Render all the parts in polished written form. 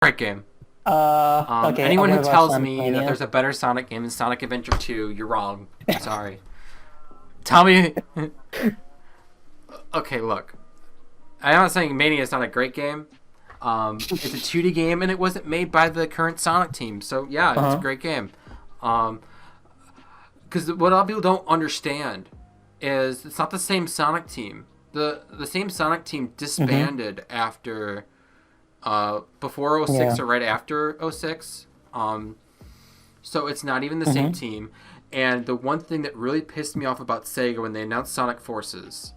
Great game. Okay, Anyone who what about tells Sonic me that Mania? there's a better Sonic game than Sonic Adventure 2, you're wrong. Sorry. Tell me. Okay, look. I'm not saying Mania is not a great game. It's a 2D game, and it wasn't made by the current Sonic team. So yeah, it's a Uh-huh. great game. Um, because what a lot of people don't understand is it's not the same Sonic team. The same Sonic team Mm-hmm. disbanded after before '06 Yeah. or right after '06. So it's not even the same Mm-hmm. team. And the one thing that really pissed me off about Sega when they announced Sonic Forces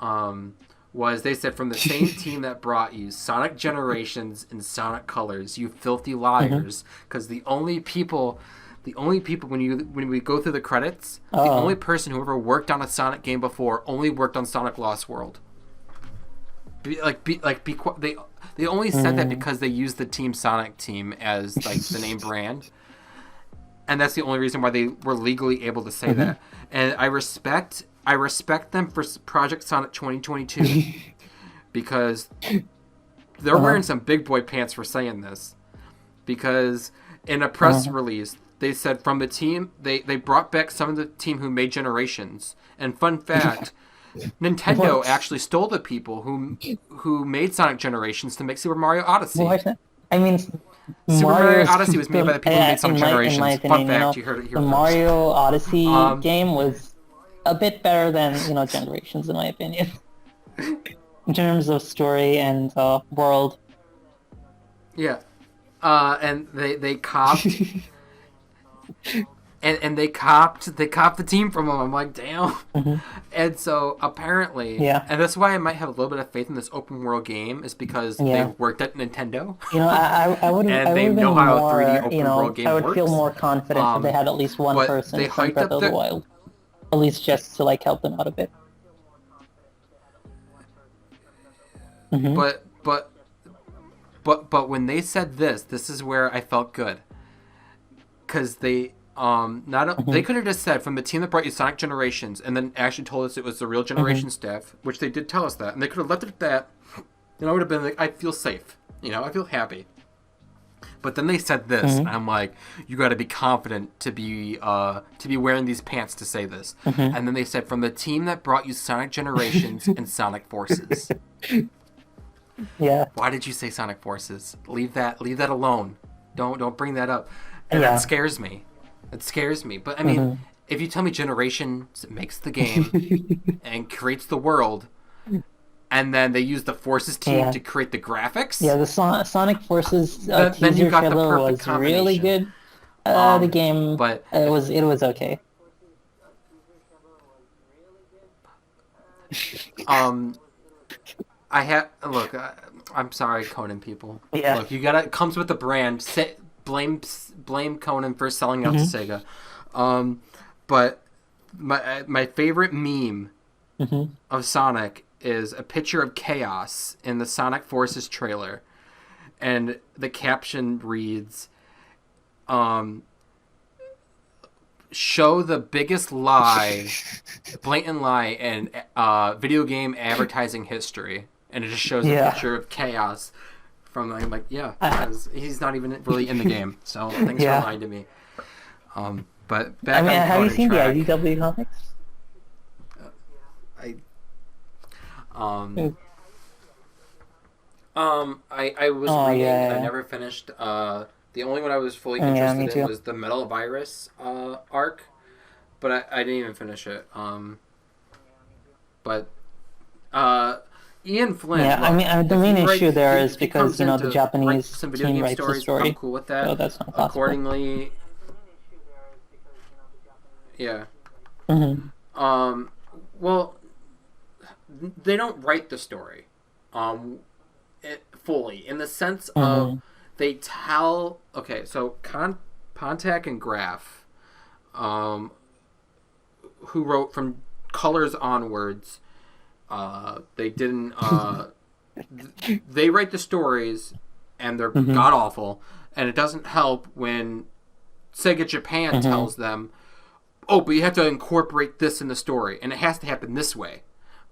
um, was they said from the same team that brought you Sonic Generations and Sonic Colors, you filthy Mm-hmm. liars. Because the only people when we go through the credits, the only Oh. person who ever worked on a Sonic game before only worked on Sonic Lost World. They only said that Mm. because they used the Team Sonic team as like the name brand, and that's the only reason why they were legally able to say Mm-hmm. that. And I respect them for Project Sonic 2022 because they're wearing Uh-huh. some big boy pants for saying this. Because in a press Uh-huh. release, they said from the team they brought back some of the team who made Generations. And fun fact, Nintendo What? actually stole the people who made Sonic Generations to make Super Mario Odyssey. What? I mean, Super Mario Mario's Odyssey was made by the people who made Sonic in my Generations. Fun opinion, fact, you heard it the here first. Mario Odyssey Um, game was a bit better than, Generations, in my opinion, in terms of story and world. yeah, and they copped and they copped the team from them. I'm like, damn. Hmm. And so apparently, Yeah. and that's why I might have a little bit of faith in this open world game is because they Yeah. worked at Nintendo I and would they have know been how a 3D more, open world I game would feel works. more confident if they Um, had at least one but person they from hyped Breath up of the the Wild, at least just to like help them out a bit. Hmm. but when they said this is where I felt good because they Hmm. could have just said from the team that brought you Sonic Generations and then actually told us it was the real Hmm. Generation staff, which they did tell us that, and they could have left it at that. And I would have been like, I feel safe, I feel happy. But then they said this, and Hmm. I'm like, you got to be confident to be wearing these pants to say this. Hmm. And then they said from the team that brought you Sonic Generations and Sonic Forces. Yeah. Why did you say Sonic Forces? Leave that alone. Don't bring that up. And that Yeah. scares me. It scares me. But I mean, Hmm. if you tell me Generations makes the game and creates the world, and then they use the Forces team Yeah. to create the Yeah, graphics, the Sonic Forces then you teaser got the trailer perfect was really combination. good. The Um, game, but it was okay. um, I have look. I'm sorry, Conan people. Yeah. Look, you gotta. It comes with the brand. Blame Conan for selling out to Hmm. Sega. Um, but my favorite meme Hmm. of Sonic is a picture of Chaos in the Sonic Forces trailer, and the caption reads, um, "Show the biggest lie, blatant lie in video game advertising history," and it just shows a Yeah. picture of Chaos. I'm like, yeah, Uh, because he's not even really in the game. So thanks for yeah. lying to me. But I back mean, on have you Conan seen the track. IDW comics? I um Mm. I was Oh reading and I yeah, never finished. The only one I was fully yeah, yeah, me interested in too. was the Metal Virus arc, but I didn't even finish it. But uh, Ian Flynn, Yeah, I mean, look, the main issue if there is he because comes in the to write Japanese some video team game writes the stories, I'm story, cool with so that. that's not possible. Accordingly, yeah. Hmm. Um, well, they don't write the story, um, fully in the sense of Hmm. they tell. Okay, so Pontac and Graf, um, who wrote from Colors onwards, they didn't. They write the stories, and they're Hmm. god awful, and it doesn't help when Sega Japan Hmm. tells them, "Oh, but you have to incorporate this in the story, and it has to happen this way."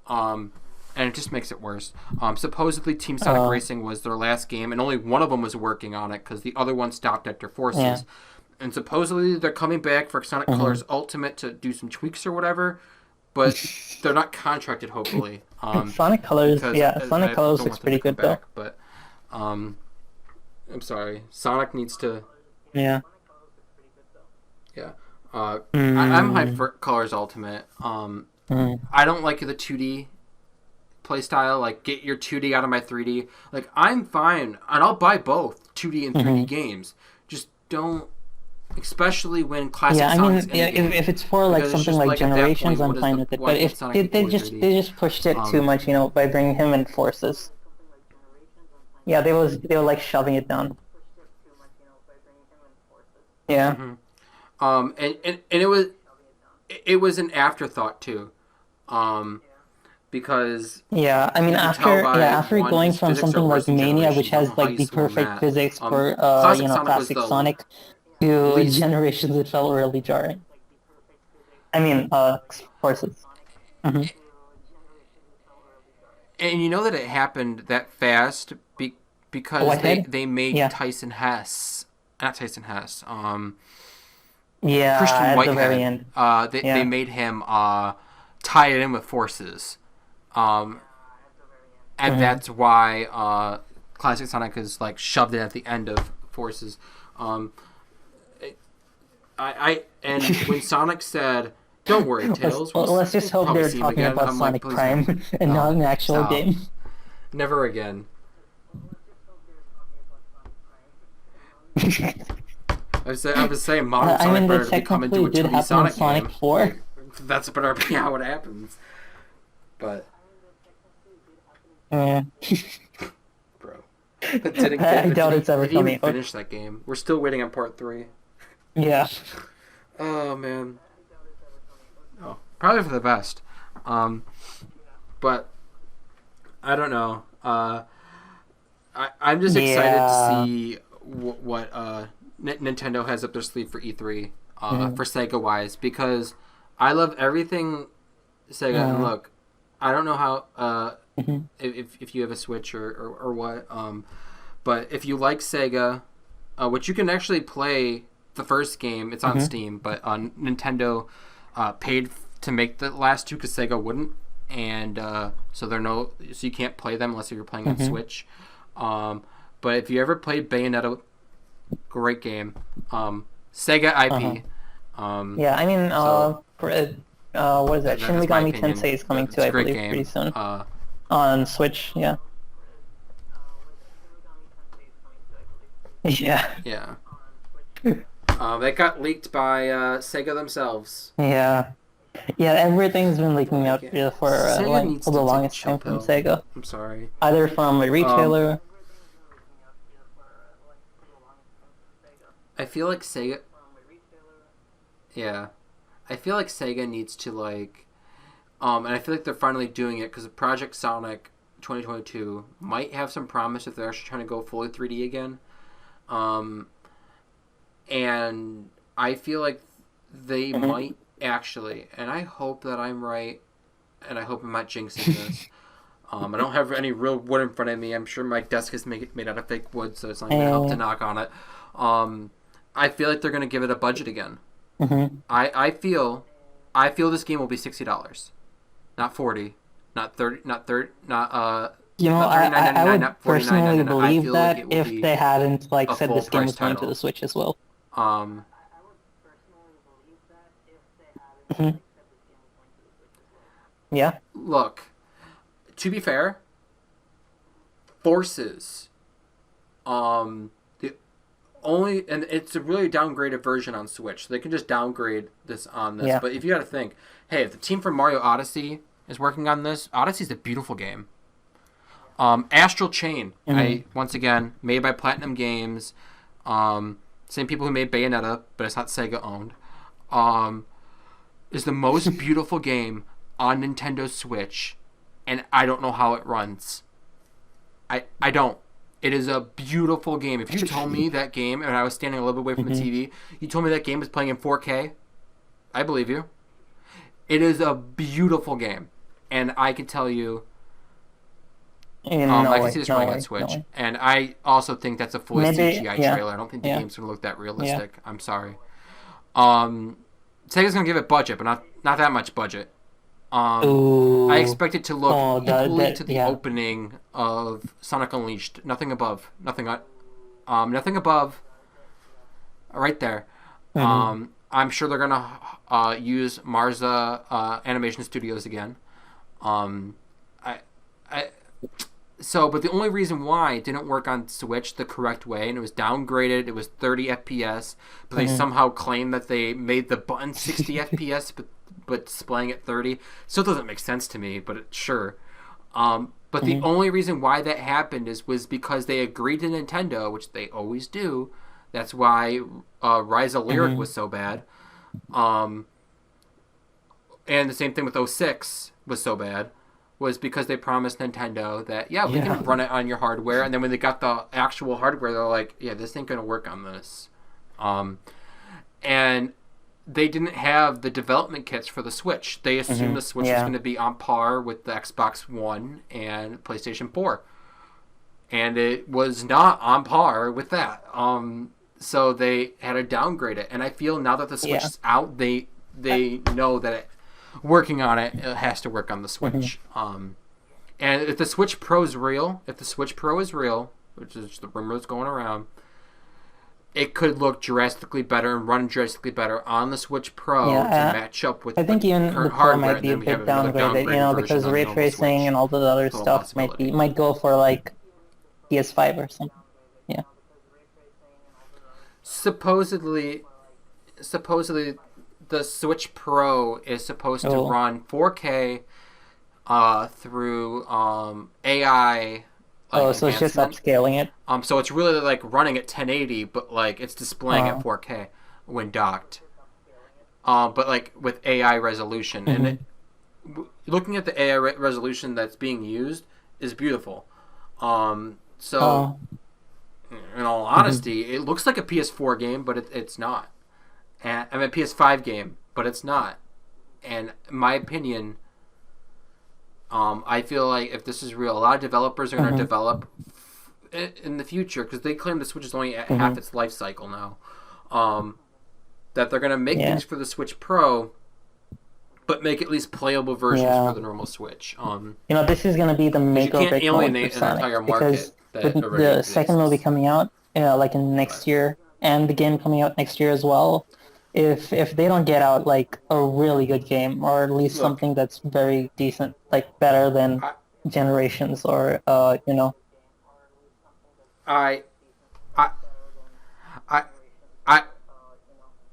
Um, and it just makes it worse. Supposedly, Team Sonic Racing was their last game, and only one of them was working on it because the other one stopped after Forces. Yeah. And supposedly they're coming back for Sonic Colors Ultimate to do some tweaks or whatever, but they're not contracted. Hopefully, Sonic Colors, Sonic Colors looks pretty good though. But I'm sorry, Sonic needs to. Yeah. Yeah. I'm hyped for Colors Ultimate. I don't like the 2D playstyle. Like, get your 2D out of my 3D. Like, I'm fine, and I'll buy both 2D and 3D games. Just don't, especially when classic. Yeah, I Sonic's mean, if it's for like something like Generations, I'm fine with it. But if they just pushed it too much, by bringing him in Forces. Yeah, they were like shoving it down. Yeah. And it was an afterthought too, because I mean after going from something like Mania, which has like the perfect physics for classic Sonic, to Generations, it felt really jarring. I mean, Forces. And you know that it happened that fast because they made Tyson Hess, not Tyson Hess, Christian at Whitehead. The very end. They made him tie it in with Forces, and that's why Classic Sonic is like shoved in at the end of Forces. And when Sonic said, "Don't worry, Tails," let's just hope they're talking about Sonic Prime and not an actual game. Never again. I was saying modern Sonic better become into a 2D Sonic game. 4. That's better be how it happens. But bro, I doubt it's ever coming. Finish that game. We're still waiting on part 3. Yeah. Oh man. Oh, probably for the best. But I don't know. I'm just excited to see what Nintendo has up their sleeve for E3 for Sega wise, because I love everything Sega. And look, I don't know how if you have a Switch or what, but if you like Sega, which you can actually play the first game, it's on Steam, but Nintendo paid to make the last two because Sega wouldn't, and so you can't play them unless you're playing on Switch. But if you ever played Bayonetta, great game. Sega IP. Yeah, I mean, what is that? Shin Megami Tensei is coming to, I believe, pretty soon. On Switch, yeah. Yeah. Yeah. That got leaked by Sega themselves. Yeah. Yeah, everything's been leaking out for the longest time from Sega. I'm sorry. Either from a retailer. I feel like Sega. Yeah, I feel like Sega needs to and I feel like they're finally doing it because Project Sonic 2022 might have some promise if they're actually trying to go fully 3D again. And I feel like they might actually, and I hope that I'm right, and I hope I'm not jinxing this. I don't have any real wood in front of me. I'm sure my desk is made out of fake wood, so it's not going to help to knock on it. I feel like they're going to give it a budget again. I feel this game will be $60, not $40, not $30, not $30, not I would personally believe that if they hadn't said this game was going to the Switch as well. Yeah. Look, to be fair, Forces, and it's a really downgraded version on Switch. So they can just downgrade this on this. Yeah. But if you got to think, hey, if the team from Mario Odyssey is working on this, Odyssey's a beautiful game. Astral Chain, once again, made by Platinum Games. Same people who made Bayonetta, but it's not Sega owned. Is the most beautiful game on Nintendo Switch, and I don't know how it runs. I don't. It is a beautiful game. If you told me that game, and I was standing a little bit away from the TV, you told me that game was playing in 4K, I believe you. It is a beautiful game. And I can tell you, I can see this running on Switch, and I also think that's a fully CGI trailer. I don't think the game's gonna look that realistic. I'm sorry. Sega's gonna give it budget, but not that much budget. I expect it to look equally to the opening of Sonic Unleashed. Nothing above. Nothing above. Right there. I'm sure they're gonna use Marza Animation Studios again. But the only reason why it didn't work on Switch the correct way, and it was downgraded, it was 30 FPS, but they somehow claim that they made the button 60 FPS, but displaying at 30. Still doesn't make sense to me, but sure. But the only reason why that happened was because they agreed to Nintendo, which they always do. That's why Rise of Lyric was so bad. And the same thing with 06 was so bad. Was because they promised Nintendo that, we can run it on your hardware. And then when they got the actual hardware, they're like, this ain't going to work on this. And they didn't have the development kits for the Switch. They assumed the Switch was going to be on par with the Xbox One and PlayStation 4. And it was not on par with that. So they had to downgrade it. And I feel now that the Switch is out, they know that working on it has to work on the Switch. And if the Switch Pro is real, which is the rumor that's going around, it could look drastically better and run drastically better on the Switch Pro to match up with even the Pro might be a bit downgraded, because ray tracing and all the other stuff might go for like PS5 or something. Yeah. Supposedly the Switch Pro is supposed to run 4K through AI. So it's just upscaling it. So it's really like running at 1080, but like it's displaying at 4K when docked. But like with AI resolution, and looking at the AI resolution that's being used is beautiful. So in all honesty, it looks like a PS4 game, but it's not. And I mean, a PS5 game, but it's not. And in my opinion, I feel like if this is real, a lot of developers are going to develop in the future, because they claim the Switch is only at half its life cycle now. That they're going to make things for the Switch Pro, but make at least playable versions for the normal Switch. This is going to be the make or break moment for Sonic, because the second movie coming out, like in next year, and the game coming out next year as well. If they don't get out like a really good game, or at least something that's very decent, like better than Generations, or I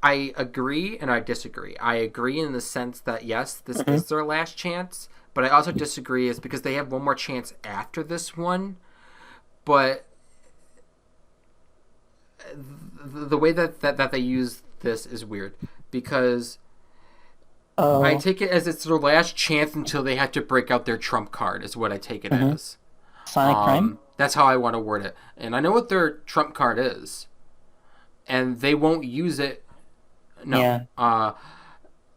agree and I disagree. I agree in the sense that yes, this is their last chance, but I also disagree is because they have one more chance after this one. But the way that they use this is weird, because I take it as it's their last chance until they have to break out their trump card, is what I take it as. Sonic Prime? That's how I want to word it. And I know what their trump card is. And they won't use it. No.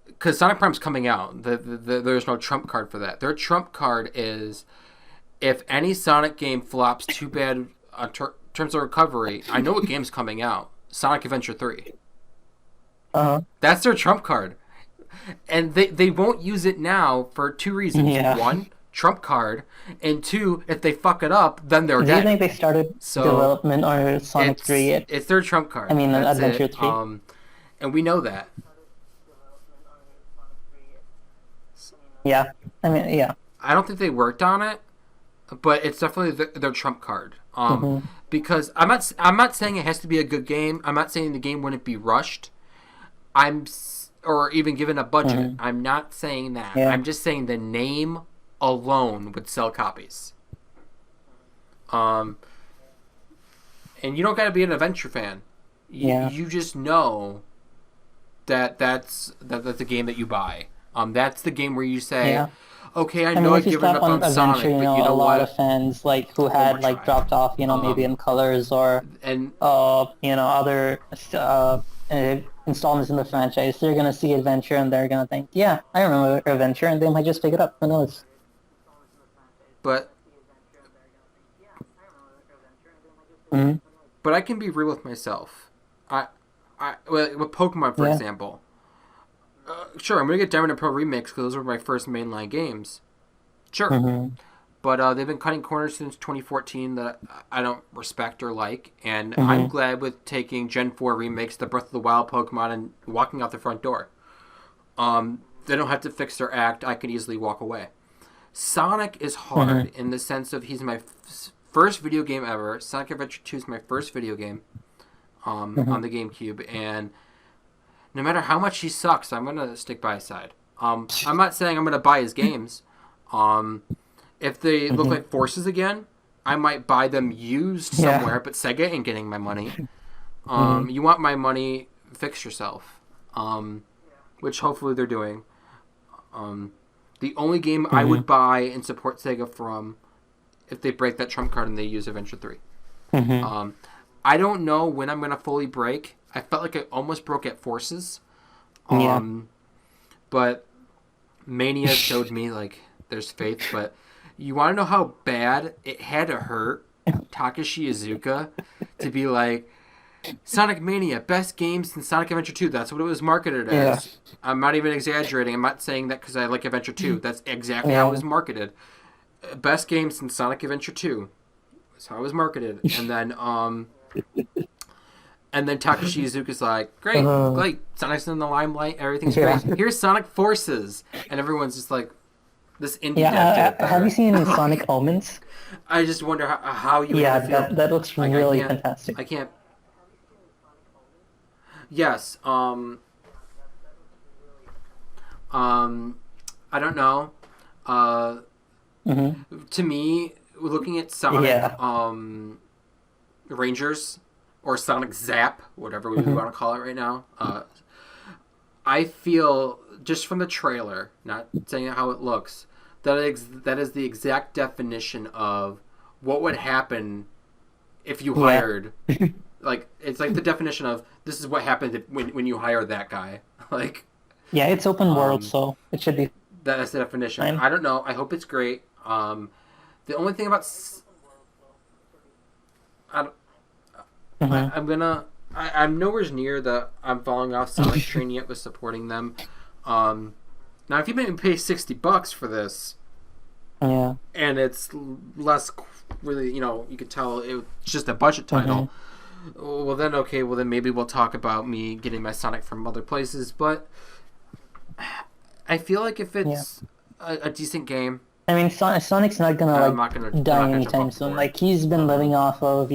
Because Sonic Prime's coming out. There's no trump card for that. Their trump card is, if any Sonic game flops too bad in terms of recovery, I know what game's coming out. Sonic Adventure 3. That's their trump card. And they won't use it now for two reasons. One, trump card, and two, if they fuck it up, then they're dead. Do you think they started development on Sonic 3 yet? It's their trump card. I mean, Adventure 3. And we know that. Yeah. I mean, yeah. I don't think they worked on it, but it's definitely their trump card. Because I'm not saying it has to be a good game. I'm not saying the game wouldn't be rushed. Or even given a budget. I'm not saying that. Yeah. I'm just saying the name alone would sell copies. And you don't got to be an adventure fan. You just know that's the game that you buy. That's the game where you say, okay, I know I've given up on Sonic, but you know a what? lot of fans who had dropped off, maybe in Colors or other installments in the franchise. They're gonna see Adventure and they're gonna think, yeah, I remember Adventure, and they might just pick it up. Who knows? But Mm-hmm. But I can be real with myself. With Pokemon, for example. Sure, I'm going to get Diamond and Pearl Remix because those were my first mainline games. Sure. Mm-hmm. But they've been cutting corners since 2014 that I don't respect or like. And I'm glad with taking Gen 4 remakes, the Breath of the Wild Pokemon, and walking out the front door. They don't have to fix their act. I could easily walk away. Sonic is hard in the sense of he's my first video game ever. Sonic Adventure 2 is my first video game on the GameCube. And no matter how much he sucks, I'm going to stick by his side. I'm not saying I'm going to buy his games. If they look like Forces again, I might buy them used somewhere, but Sega ain't getting my money. You want my money, fix yourself. Which hopefully they're doing. The only game I would buy and support Sega from, if they break that trump card and they use Adventure 3. I don't know when I'm going to fully break. I felt like I almost broke at Forces. But Mania showed me, like, there's faith. But you want to know how bad it had to hurt Takashi Iizuka to be like, Sonic Mania, best game since Sonic Adventure 2. That's what it was marketed as. I'm not even exaggerating. I'm not saying that because I like Adventure 2. That's exactly how it was marketed. Best game since Sonic Adventure 2. That's how it was marketed. And then Takashi Iizuka's like, great, Sonic's in the limelight, everything's great. Here's Sonic Forces. And everyone's just like, this indie dev did it. Have you seen Sonic Omens? I just wonder how you would feel. That looks really fantastic. I can't. Yes. I don't know. To me, looking at Sonic Rangers or Sonic Zap, whatever we want to call it right now, I feel just from the trailer, not saying how it looks, that is the exact definition of what would happen if you hired. Like, it's like the definition of this is what happened when you hire that guy. Like, yeah, it's open world, so it should be. That's the definition. Fine. I don't know. I hope it's great. The only thing about I'm nowhere near the I'm falling off Sonic train yet with supporting them. Now, if you made me pay $60 for this, and it's less really, you could tell it's just a budget title. Well then maybe we'll talk about me getting my Sonic from other places, but I feel like if it's a decent game, I mean, Sonic's not gonna die anytime soon. Like, he's been living off of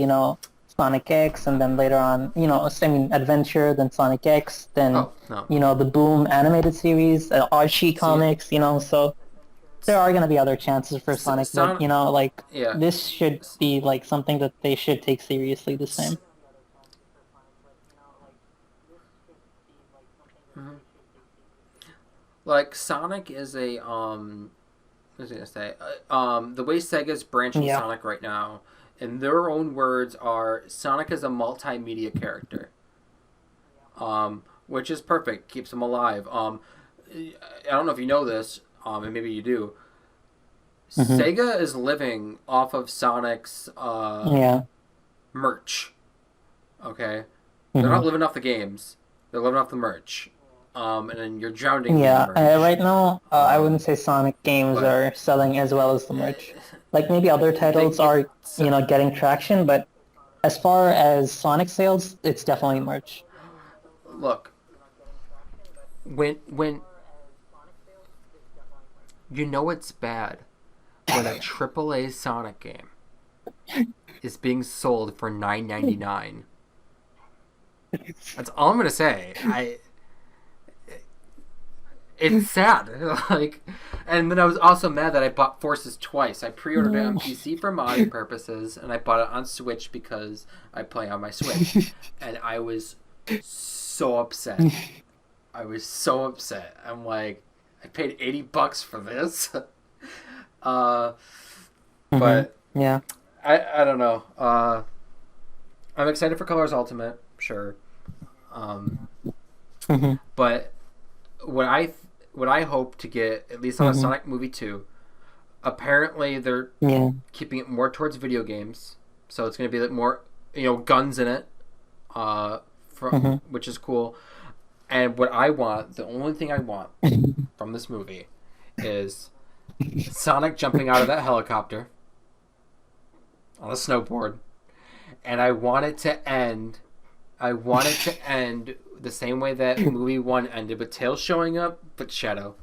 Sonic X, and then later on Adventure, then Sonic X, then the Boom animated series, Archie comics, so there are gonna be other chances for Sonic, but this should be like something that they should take seriously the same. Like, Sonic is a what was I gonna say? The way Sega's branching Sonic right now, in their own words, are Sonic is a multimedia character. Which is perfect, keeps him alive. I don't know if you know this, and maybe you do. Sega is living off of Sonic's merch. Okay? They're not living off the games. They're living off the merch. And then you're drowning in the merch. Right now, I wouldn't say Sonic games are selling as well as the merch. Like, maybe other titles are, getting traction, but as far as Sonic sales, it's definitely merch. Look, when it's bad when a AAA Sonic game is being sold for $9.99. That's all I'm gonna say. It's sad. And then I was also mad that I bought Forces twice. I pre-ordered it on PC for modding purposes, and I bought it on Switch because I play on my Switch. And I was so upset. I'm like, I paid $80 for this. But I don't know. I'm excited for Colors Ultimate, sure. But what I hope to get, at least on a Sonic movie 2, apparently they're keeping it more towards video games, so it's going to be more guns in it, which is cool. And what I want, the only thing I want from this movie is Sonic jumping out of that helicopter on a snowboard. And I want it to end the same way that movie 1 ended, with Tails showing up, but Shadow.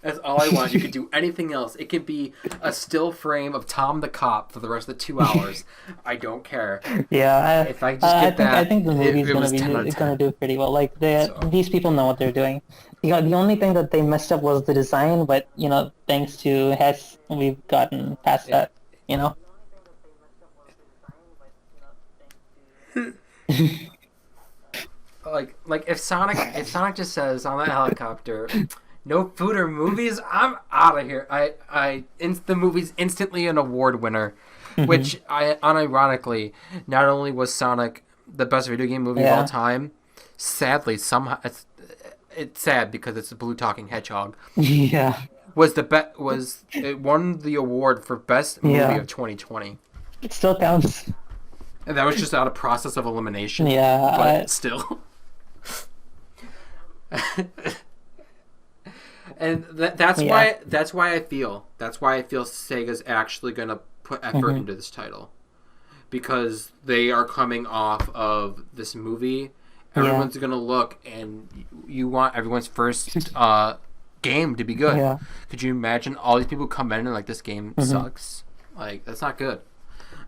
That's all I want. You could do anything else. It could be a still frame of Tom the cop for the rest of the 2 hours. I don't care. Yeah, if I just get that, I think the movie's gonna do pretty well. Like these people know what they're doing. The only thing that they messed up was the design, but thanks to Hess, we've gotten past that. like if Sonic just says on that helicopter, "No food or movies, I'm out of here." The movie's instantly an award winner, which unironically, not only was Sonic the best video game movie of all time, sadly somehow it's sad because it's a blue talking hedgehog. Yeah. It won the award for best movie of 2020. It still counts. And that was just out of process of elimination. Yeah, but still. And that's why I feel Sega's actually gonna put effort into this title, because they are coming off of this movie. Everyone's gonna look, and you want everyone's first game to be good. Yeah. Could you imagine all these people come in and like, this game sucks? Like, that's not good.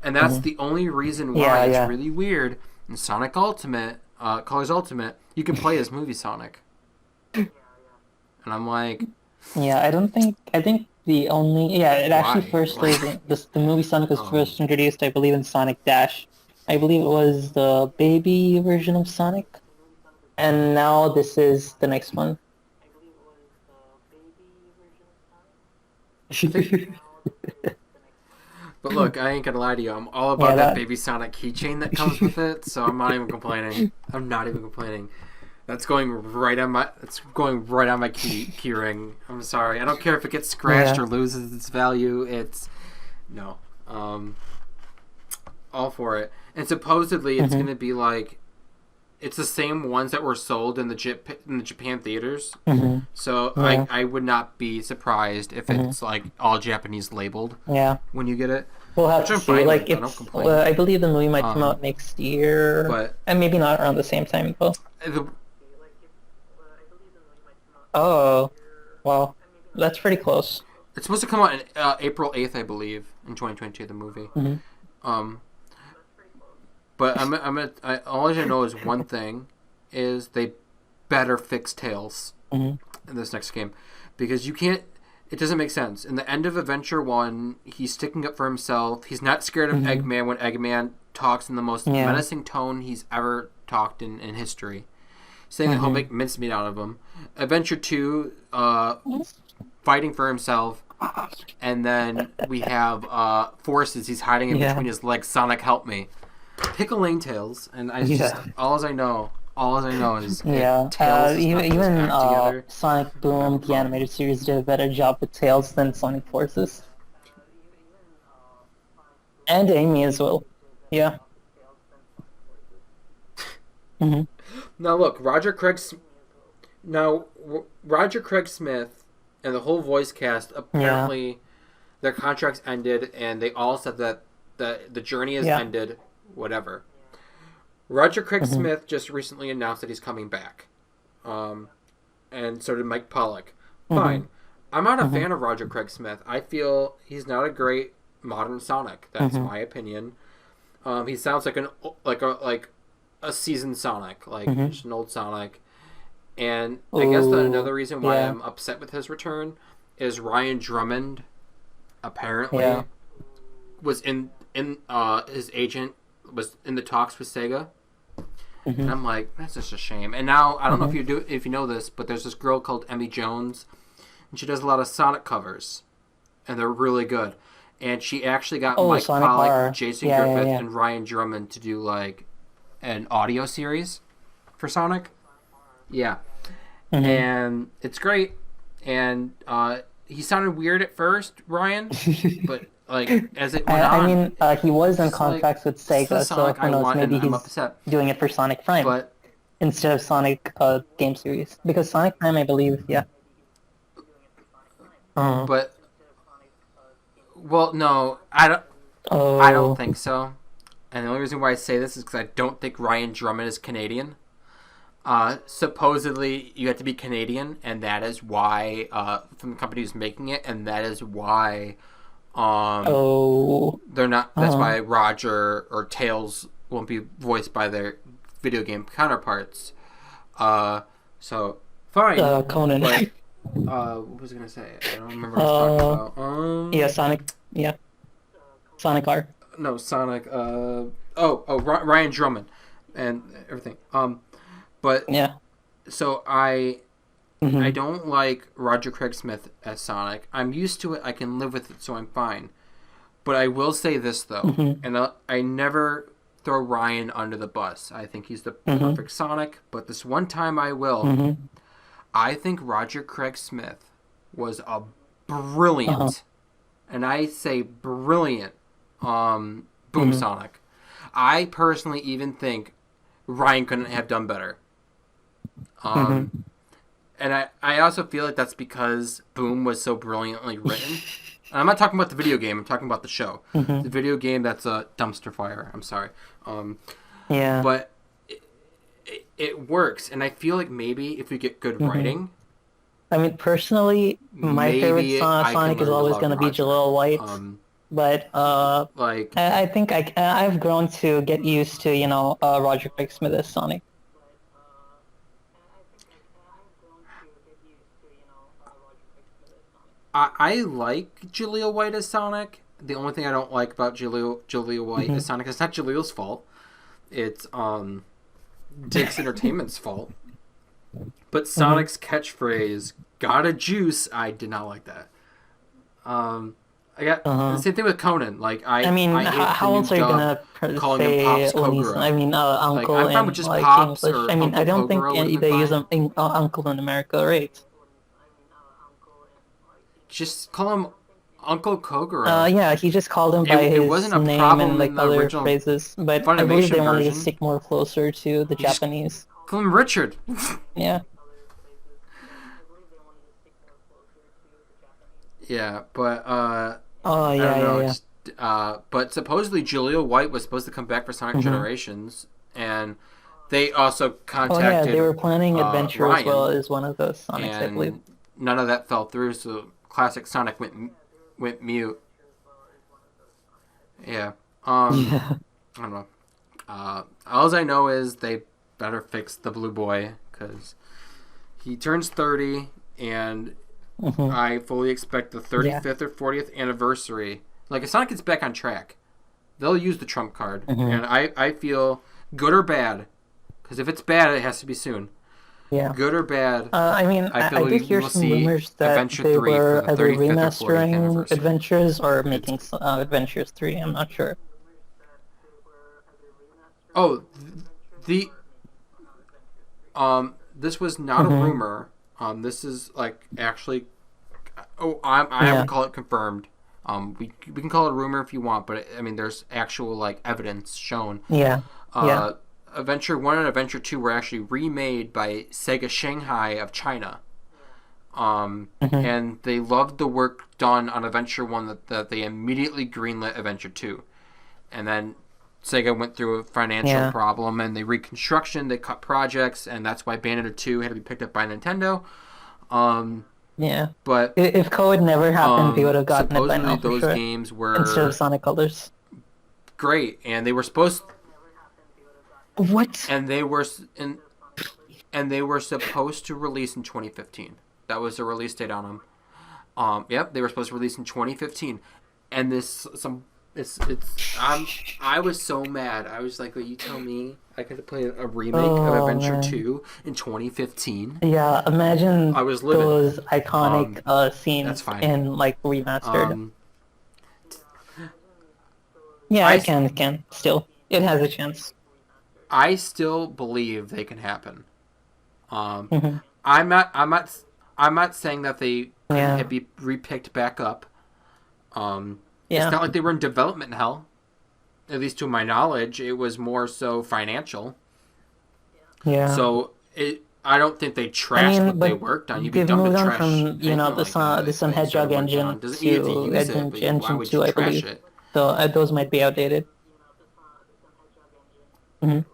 And that's the only reason why it's really weird. In Sonic Ultimate, Colors Ultimate, you can play as movie Sonic. And I'm like... Yeah, I think the only... Yeah, it actually the movie Sonic was first introduced, I believe, in Sonic Dash. I believe it was the baby version of Sonic. And now this is the next one. But look, I ain't gonna lie to you. I'm all about that baby Sonic keychain that comes with it, so I'm not even complaining. I'm not even complaining. That's going right on my key ring. I'm sorry. I don't care if it gets scratched or loses its value. All for it. And supposedly it's gonna be like, it's the same ones that were sold in the Japan theaters. So I would not be surprised if it's like all Japanese labeled. Yeah. When you get it. We'll have to see. Like, I believe the movie might come out next year, and maybe not around the same time though. Oh, well, that's pretty close. It's supposed to come out on April 8th, I believe, in 2022. The movie. But all I know is one thing, is they better fix Tails in this next game, because you can't. It doesn't make sense. In the end of Adventure 1, he's sticking up for himself. He's not scared of Eggman when Eggman talks in the most menacing tone he's ever talked in history, saying that he'll make mincemeat out of him. Adventure 2, fighting for himself. And then we have Forces. He's hiding in between his legs. Sonic, help me. Pick a lane, Tails, and all I know is Tails even Sonic Boom, the animated series, did a better job with Tails than Sonic Forces, and Amy as well. Yeah. Now look, Roger Craig Smith and the whole voice cast, apparently their contracts ended, and they all said that the journey has ended. Whatever. Roger Craig Smith just recently announced that he's coming back. And so did Mike Pollock. Fine. I'm not a fan of Roger Craig Smith. I feel he's not a great modern Sonic. That's my opinion. He sounds like a seasoned Sonic, just an old Sonic. And I guess that another reason why I'm upset with his return is Ryan Drummond apparently was in his agent was in the talks with Sega. And I'm like, that's just a shame. And now I don't know if you know this, but there's this girl called Emmy Jones, and she does a lot of Sonic covers, and they're really good. And she actually got Mike Pollock, Jason Griffith, and Ryan Drummond to do like an audio series for Sonic. Yeah. And it's great. And he sounded weird at first, Ryan, but as it went on. I mean, he was in contracts with Sega, so who knows? Maybe he's doing it for Sonic Prime instead of Sonic game series, because Sonic Prime, I believe, yeah. But well, no, I don't think so. And the only reason why I say this is because I don't think Ryan Drummond is Canadian. Supposedly, you have to be Canadian, and that is why from the company who's making it, and that is why they're not. That's why Roger or Tails won't be voiced by their video game counterparts. So fine. Conan. But, what was I gonna say? I don't remember what I was talking about. Yeah, Sonic. Yeah, Sonic R. No, Sonic. Ryan Drummond, and everything. But yeah. So I don't like Roger Craig Smith as Sonic. I'm used to it. I can live with it, so I'm fine. But I will say this though, and I never throw Ryan under the bus. I think he's the perfect Sonic. But this one time I will. I think Roger Craig Smith was a brilliant, and I say brilliant, Boom Sonic. I personally even think Ryan couldn't have done better. And I also feel like that's because Boom was so brilliantly written. And I'm not talking about the video game. I'm talking about the show. The video game, that's a dumpster fire. I'm sorry. Yeah. But it works, and I feel like maybe if we get good writing. I mean, personally, my favorite Sonic is always going to be Jaleel White. But I think I've grown to get used to Roger Craig Smith as Sonic. I like Jaleel White as Sonic. The only thing I don't like about Jaleel White as Sonic, it's not Jaleel's fault. It's Dick's Entertainment's fault. But Sonic's catchphrase, "Gotta juice," I did not like that. I got the same thing with Conan. Like I mean, how else are you gonna say Uncle and English? I mean, I don't think they use Uncle in America, right? Just call him Uncle Kogoro. Yeah, he just called him by his name and other phrases, but I believe they wanted to stick more closer to the Japanese. Call him Richard. Yeah. Yeah, but I don't know. But supposedly Jaleel White was supposed to come back for Sonic Generations, and they also contacted. They were planning Adventure Ryan, as well as one of those Sonics, I believe. None of that fell through, so classic Sonic went mute. Yeah. I don't know. All I know is they better fix the Blue Boy, because he turns 30, and I fully expect the 35th or 40th anniversary. Like, if Sonic gets back on track, they'll use the trump card. And I feel, good or bad, because if it's bad, it has to be soon. Yeah. Good or bad. I mean, I did hear some rumors that they were either remastering Adventures or making Adventures 3. I'm not sure. Oh, this was not a rumor. This is like actually. I would call it confirmed. We can call it a rumor if you want, but I mean, there's actual like evidence shown. Yeah. Adventure 1 and Adventure 2 were actually remade by Sega Shanghai of China. And they loved the work done on Adventure 1 that they immediately greenlit Adventure 2. And then Sega went through a financial problem, and they reconstruction, they cut projects, and that's why Bayonetta 2 had to be picked up by Nintendo. But if Code never happened, we would have gotten it by now, for those sure. games were instead of Sonic Colors. Great, and they were supposed. What? And they were supposed to release in 2015. That was the release date on them. They were supposed to release in 2015, and I was so mad. I was like, "Will you tell me I could play a remake of Adventure 2 in 2015?" Yeah, imagine I was livid. those iconic scenes in like remastered. It can still. It has a chance. I still believe they can happen. I'm not saying that they can be repicked back up. Yeah. It's not like they were in development hell. At least to my knowledge, it was more so financial. Yeah. So I don't think they trashed what they worked on. You'd be dumb to trash from the Sonic Hedgehog engine doesn't mean you have to use it, but why would you trash it? So those might be outdated. Mm-hmm.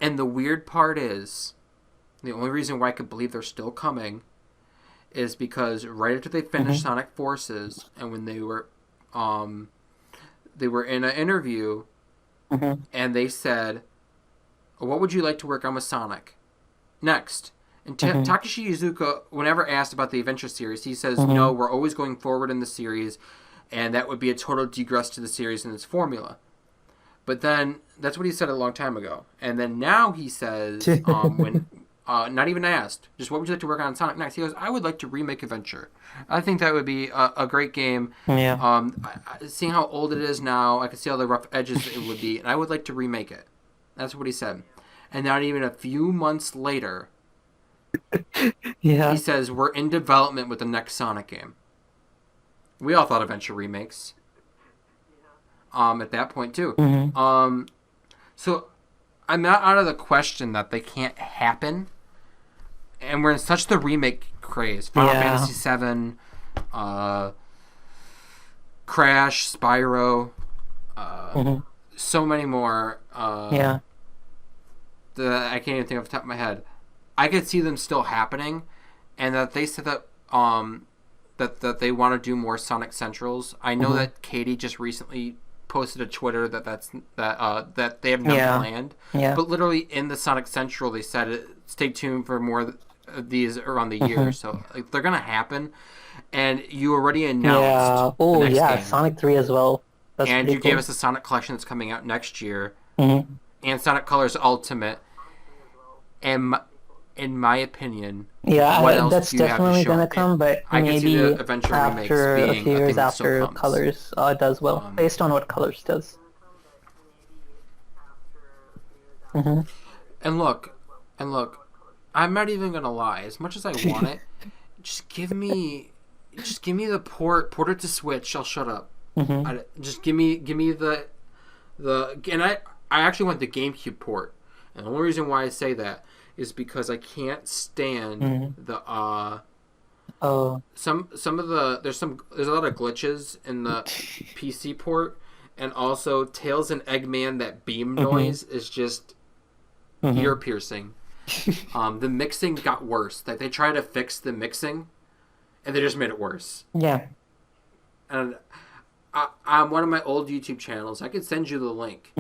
And the weird part is, the only reason why I could believe they're still coming is because right after they finished Sonic Forces, and when they were in an interview, and they said, "What would you like to work on with Sonic next?" And Takashi Iizuka, whenever asked about the Adventure series, he says, "No, we're always going forward in the series, and that would be a total degress to the series and its formula." But then, that's what he said a long time ago. And then now he says, when not even asked, just what would you like to work on Sonic next? He goes, "I would like to remake Adventure. I think that would be a great game. Yeah. Seeing how old it is now, I can see all the rough edges it would be, and I would like to remake it." That's what he said. And not even a few months later, he says, "We're in development with the next Sonic game." We all thought Adventure remakes. At that point too. So I'm not out of the question that they can't happen. And we're in such the remake craze. Final Fantasy VII, Crash, Spyro, so many more. I can't even think off the top of my head. I could see them still happening, and that they said that that they want to do more Sonic Centrals. I know that Katie just recently posted a Twitter that they have not planned. But literally in the Sonic Central, they said, "Stay tuned for more of these around the year." So like, they're gonna happen, and you already announced. Oh the next game. Sonic 3 as well. That's and you gave us a Sonic collection that's coming out next year, and Sonic Colors Ultimate. And in my opinion, that's definitely gonna come, but I maybe after a few years after Colors does well, based on what Colors does. And look, I'm not even gonna lie. As much as I want it, just give me the port it to Switch. I'll shut up. Just give me the and I actually want the GameCube port, and the only reason why I say that is because I can't stand the some of the there's a lot of glitches in the PC port, and also Tails and Eggman, that beam noise is just ear piercing. The mixing got worse. Like they tried to fix the mixing, and they just made it worse. Yeah. And on one of my old YouTube channels, I could send you the link.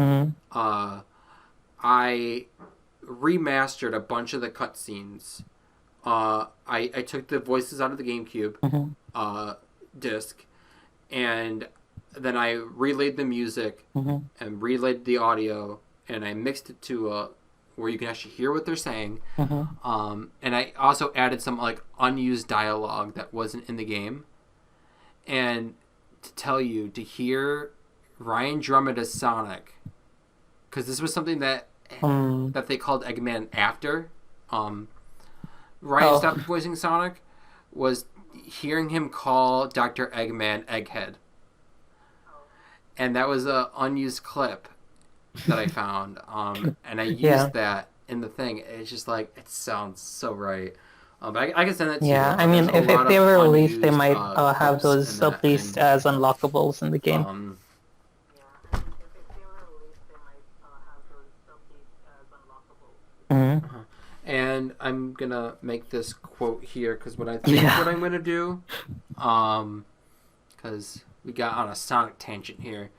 I remastered a bunch of the cutscenes. I took the voices out of the GameCube disc, and then I relayed the music and relayed the audio, and I mixed it to where you can actually hear what they're saying. And I also added some like unused dialogue that wasn't in the game. And to hear Ryan Drummond as Sonic, because this was something that they called Eggman after Ryan stopped voicing Sonic, was hearing him call Dr. Eggman Egghead. And that was a unused clip that I found, and I used that in the thing. It's just like, it sounds so right. But I can send it to you. I mean, if they were released, they might have those at least as unlockables in the game. And I'm gonna make this quote here, because what I think what I'm gonna do, because we got on a Sonic tangent here.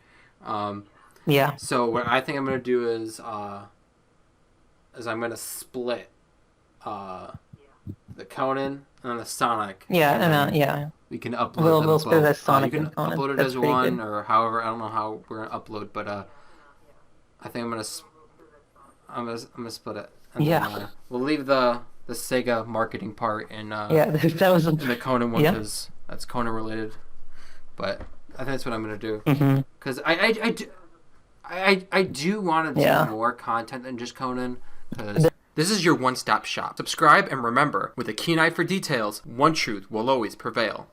So what I think I'm gonna do is I'm gonna split the Conan and the Sonic. We can upload them we'll split both. Sonic you can and Conan. upload it That's as one, good. or however. I don't know how we're gonna upload, but I think I'm gonna split it. And then, we'll leave the Sega marketing part in that was in the Conan one, because that's Conan related. But I think that's what I'm gonna do, because I do want to do more content than just Conan, because this is your one-stop shop. Subscribe, and remember, with a keen eye for details, one truth will always prevail.